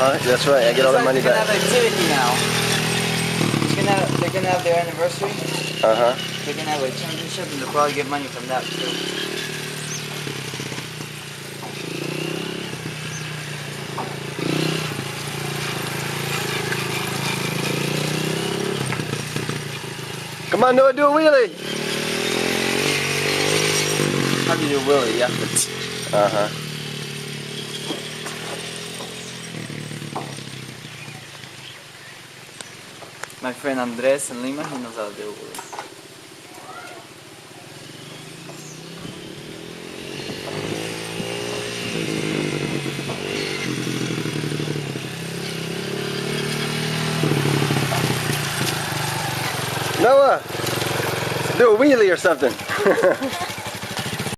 That's right. I get all the money They're back. gonna have activity now. They're gonna have their anniversary. They're gonna have a championship, and they'll probably get money from that too. Come on, Noah, do a wheelie. How do you do Willie? Yeah. My friend Andres in Lima, he knows how to do Willie. Noah, do a wheelie or something.